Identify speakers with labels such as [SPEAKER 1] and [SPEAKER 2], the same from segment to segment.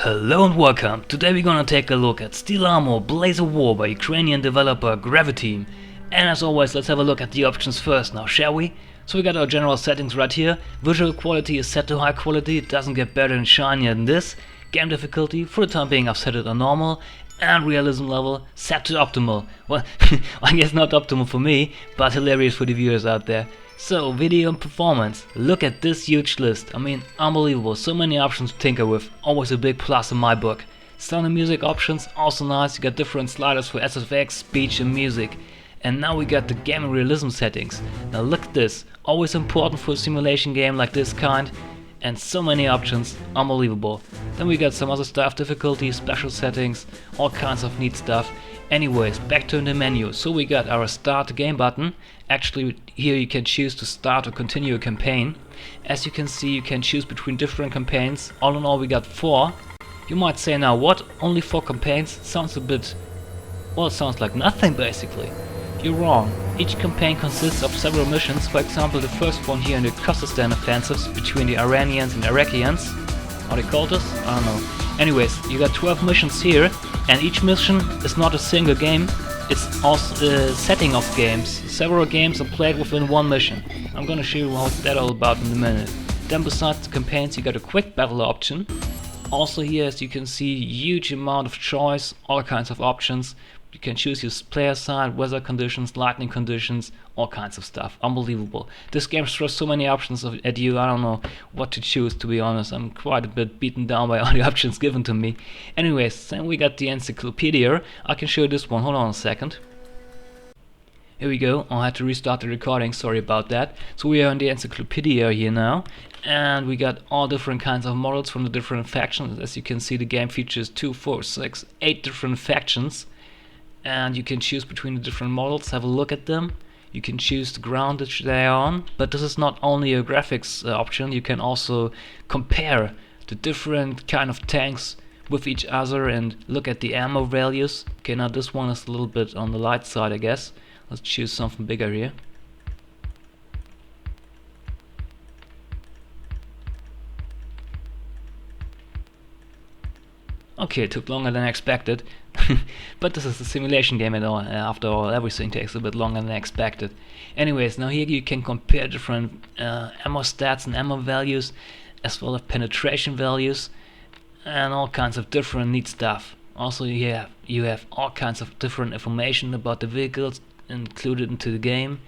[SPEAKER 1] Hello and welcome. Today we're gonna take a look at Steel Armor Blaze of War by Ukrainian developer Gravity. And as always, let's have a look at the options first now, shall we? So we got our general settings right here. Visual quality is set to high quality, it doesn't get better and shinier than this. Game difficulty, for the time being I've set it on normal. And realism level set to optimal. Well, I guess not optimal for me, but hilarious for the viewers out there. So, video and performance. Look at this huge list. I mean, unbelievable. So many options to tinker with. Always a big plus in my book. Sound and music options, also nice. You got different sliders for SFX, speech and music. And now we got the game and realism settings. Now look at this. Always important for a simulation game like this kind. And so many options, unbelievable. Then we got some other stuff, difficulty, special settings, all kinds of neat stuff. Anyways, back to the menu. So we got our start game button. Actually here you can choose to start or continue a campaign. As you can see, you can choose between different campaigns. All in all we got 4. You might say now, what? Only 4 campaigns? Sounds a bit... well, it sounds like nothing basically. You're wrong. Each campaign consists of several missions. For example, the first one here in the Khuzestan offensives between the Iranians and Iraqians. How they call this? I don't know. Anyways, you got 12 missions here, and each mission is not a single game. It's also a setting of games. Several games are played within one mission. I'm gonna show you what's that all about in a minute. Then besides the campaigns, you got a quick battle option. Also here, as you can see, huge amount of choice, all kinds of options. You can choose your player side, weather conditions, lightning conditions, all kinds of stuff. Unbelievable. This game throws so many options at you, I don't know what to choose, to be honest. I'm quite a bit beaten down by all the options given to me. Anyways, then we got the Encyclopedia. I can show you this one, hold on a second. Here we go. I had to restart the recording, sorry about that. So we are in the Encyclopedia here now. And we got all different kinds of models from the different factions. As you can see, the game features 2, 4, 6, 8 different factions. And you can choose between the different models, have a look at them. You can choose the ground that they are on, but this is not only a graphics option, you can also compare the different kind of tanks with each other and look at the ammo values. Okay, now this one is a little bit on the light side, I guess. Let's choose something bigger here. Okay, it took longer than expected, but this is a simulation game at all. After all, everything takes a bit longer than expected. Anyways, now here you can compare different ammo stats and ammo values, as well as penetration values, and all kinds of different neat stuff. Also you have all kinds of different information about the vehicles included into the game.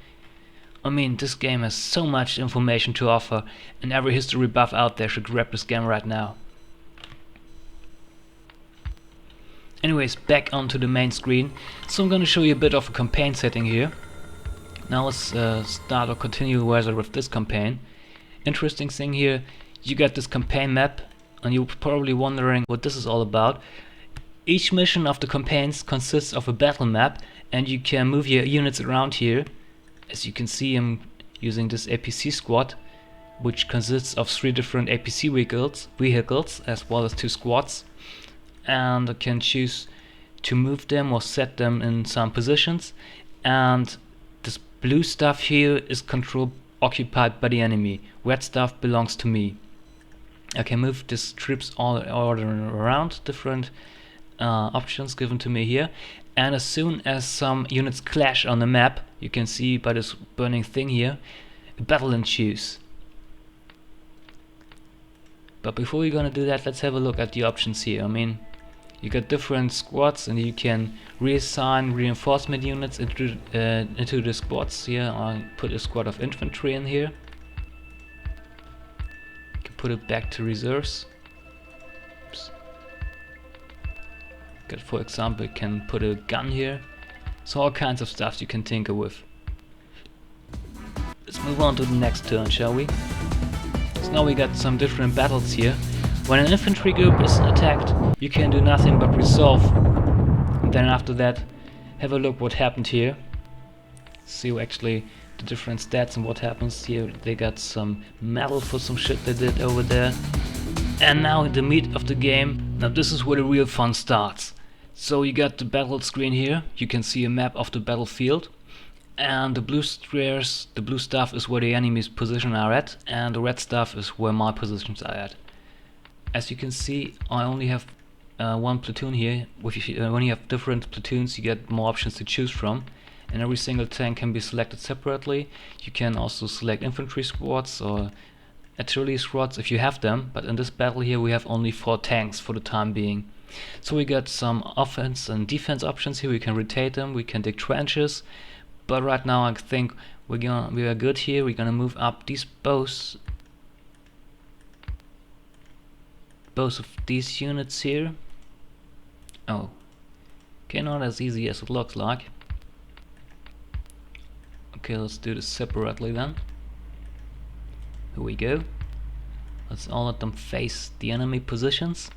[SPEAKER 1] I mean, this game has so much information to offer, and every history buff out there should grab this game right now. Anyways, back onto the main screen. So I'm gonna show you a bit of a campaign setting here. Now let's start or continue weather with this campaign. Interesting thing here, you got this campaign map, and you're probably wondering what this is all about. Each mission of the campaigns consists of a battle map, and you can move your units around here. As you can see, I'm using this APC squad, which consists of 3 different APC vehicles as well as 2 squads. And I can choose to move them or set them in some positions, and this blue stuff here is occupied by the enemy. Red stuff belongs to me. I can move these troops all around, different options given to me here, and as soon as some units clash on the map, you can see by this burning thing here, a battle ensues. But before we're gonna do that, let's have a look at the options here. I mean, you got different squads, and you can reassign reinforcement units into the squads here. I'll put a squad of infantry in here. You can put it back to reserves. Oops. Got, for example, you can put a gun here. So all kinds of stuff you can tinker with. Let's move on to the next turn, shall we? So now we got some different battles here. When an infantry group is attacked, you can do nothing but resolve. And then after that, have a look what happened here. See actually the different stats and what happens here. They got some medal for some shit they did over there. And now the meat of the game. Now this is where the real fun starts. So you got the battle screen here. You can see a map of the battlefield. And the blue squares, the blue stuff is where the enemy's position are at, and the red stuff is where my positions are at. As you can see, I only have one platoon here. When you have different platoons, you get more options to choose from, and every single tank can be selected separately. You can also select infantry squads or artillery squads if you have them, but in this battle here we have only 4 tanks for the time being. So we got some offense and defense options here. We can rotate them, we can dig trenches, but right now I think we are good here. We're gonna move up these both of these units here. Oh, okay, not as easy as it looks like. Okay, let's do this separately then. Here we go. Let's all let them face the enemy positions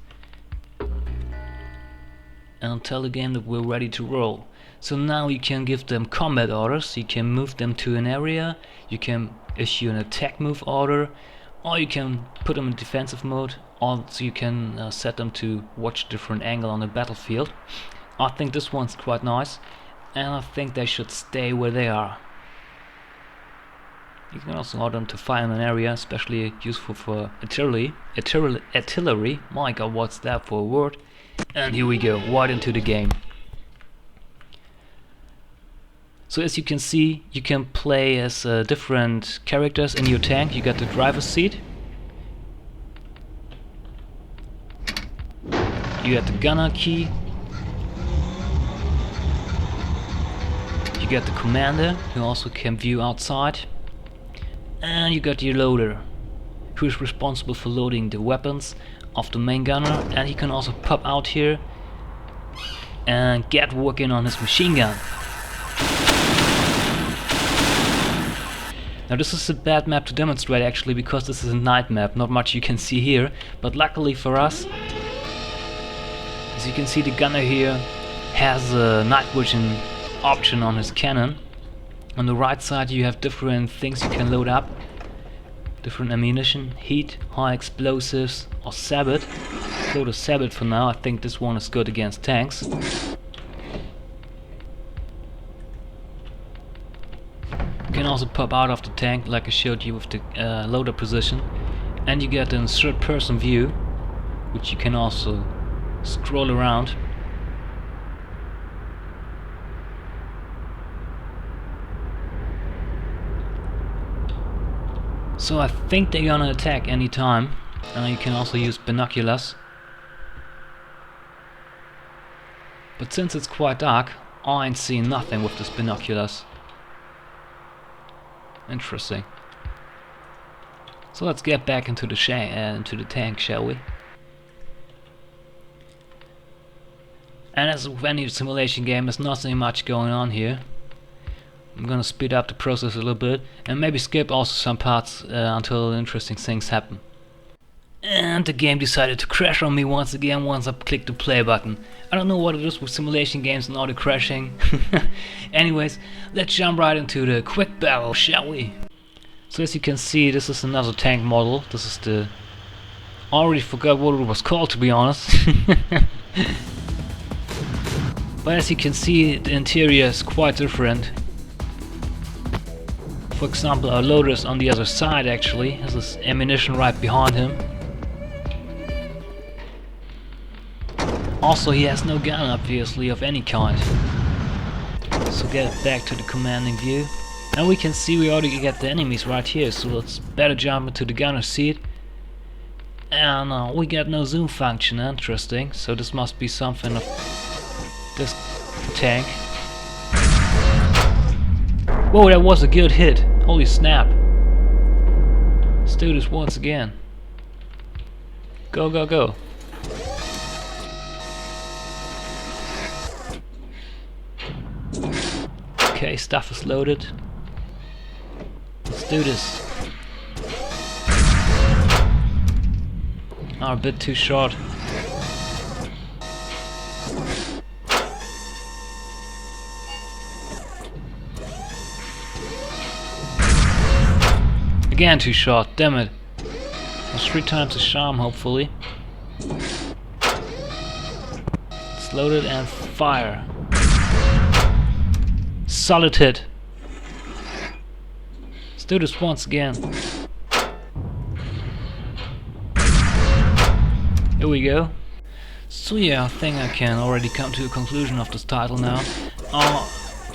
[SPEAKER 1] and tell the game that we're ready to roll. So now you can give them combat orders, you can move them to an area, you can issue an attack move order, or you can put them in defensive mode, also you can set them to watch a different angle on the battlefield. I think this one's quite nice, and I think they should stay where they are. You can also order them to fire in an area, especially useful for artillery. My god, what's that for a word? And here we go, right into the game. So as you can see, you can play as different characters in your tank. You got the driver's seat, you got the gunner key, you got the commander, who also can view outside, and you got your loader, who is responsible for loading the weapons of the main gunner, and he can also pop out here and get working on his machine gun. Now this is a bad map to demonstrate actually, because this is a night map, not much you can see here, but luckily for us, as you can see, the gunner here has a night vision option on his cannon. On the right side you have different things you can load up, different ammunition, heat, high explosives, or sabot. Load a sabot for now. I think this one is good against tanks. You can also pop out of the tank like I showed you with the loader position, and you get a third person view, which you can also scroll around. So I think they're gonna attack anytime. You can also use binoculars. But since it's quite dark, I ain't seeing nothing with these binoculars. Interesting. So let's get back into the tank, shall we? And as with any simulation game, there's not so much going on here. I'm gonna speed up the process a little bit and maybe skip also some parts until interesting things happen. And the game decided to crash on me once again once I clicked the play button. I don't know what it is with simulation games and auto crashing. Anyways, let's jump right into the quick battle, shall we? So as you can see, this is another tank model. This is the... I already forgot what it was called, to be honest. But as you can see, the interior is quite different. For example, our loader is on the other side actually. There's this ammunition right behind him. Also, he has no gun obviously of any kind. So get back to the commanding view. And we can see we already get the enemies right here, so let's better jump into the gunner seat. And we got no zoom function, interesting. So this must be something of this tank. Whoa, that was a good hit. Holy snap. Let's do this once again. Go, go, go. Okay, stuff is loaded. Let's do this. A bit too short. Again too short, damn it. That's 3 times the charm, hopefully. It's loaded and fire. Solid hit. Let's do this once again. Here we go. So yeah, I think I can already come to a conclusion of this title now.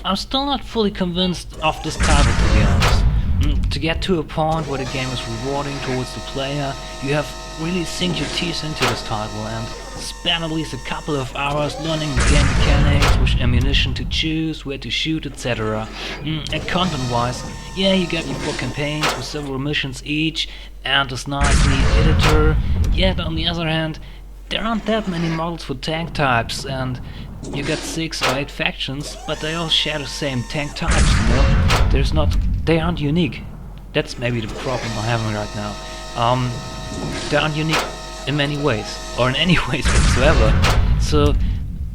[SPEAKER 1] I'm still not fully convinced of this title, to be honest. To get to a point where the game is rewarding towards the player, you have really sink your teeth into this title and spend at least a couple of hours learning the game mechanics, which ammunition to choose, where to shoot, etc. And content-wise, yeah, you got your 4 campaigns with several missions each, and this nice neat editor. Yet on the other hand, there aren't that many models for tank types, and you got 6 or 8 factions, but they all share the same tank types, you know? They aren't unique. That's maybe the problem I'm having right now. They aren't unique in many ways, or in any ways whatsoever. So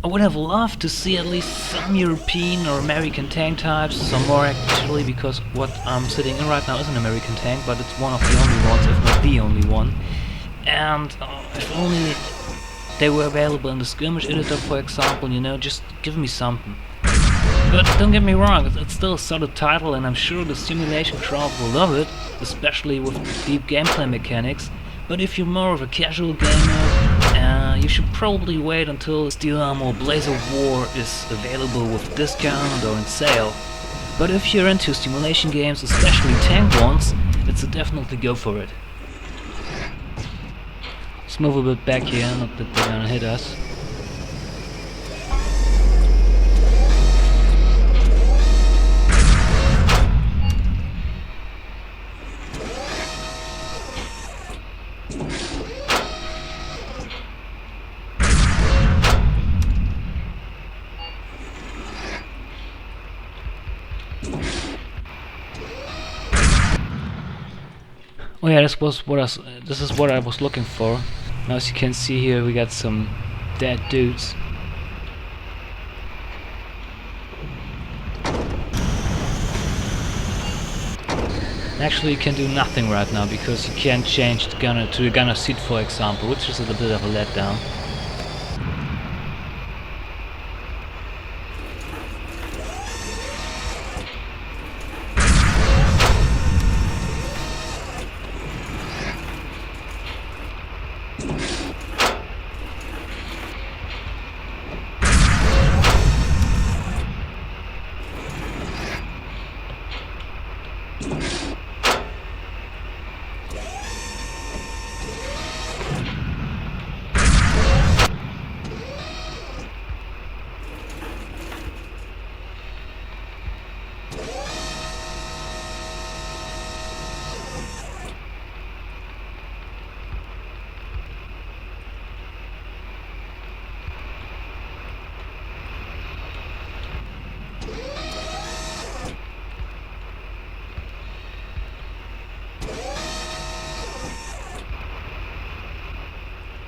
[SPEAKER 1] I would have loved to see at least some European or American tank types, some more actually, because what I'm sitting in right now is an American tank, but it's one of the only ones, if not the only one. And if only they were available in the skirmish editor, for example, you know, just give me something. But don't get me wrong, it's still a solid title, and I'm sure the simulation crowd will love it, especially with deep gameplay mechanics. But if you're more of a casual gamer, you should probably wait until Steel Armor Blaze of War is available with discount or in sale. But if you're into simulation games, especially tank ones, it's a definitely go for it. Let's move a bit back here, not that they're gonna hit us. Oh yeah, this is what I was looking for. Now, as you can see here, we got some dead dudes. Actually, you can do nothing right now because you can't change the gunner to the gunner seat, for example, which is a bit of a letdown.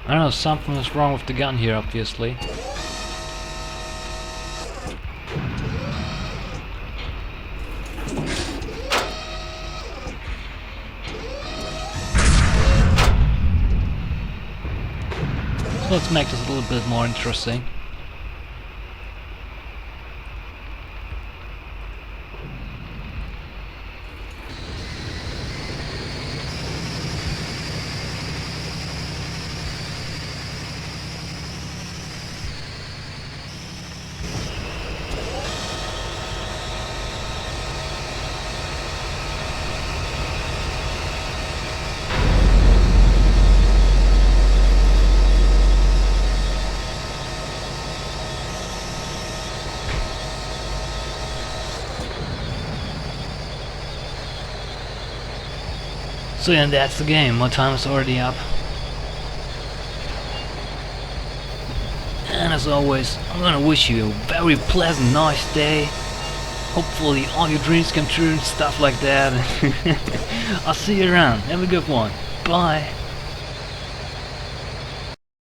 [SPEAKER 1] I don't know, something is wrong with the gun here, obviously. So let's make this a little bit more interesting. So yeah, that's the game. My time is already up. And as always, I'm gonna wish you a very pleasant, nice day. Hopefully all your dreams come true and stuff like that. I'll see you around. Have a good one. Bye.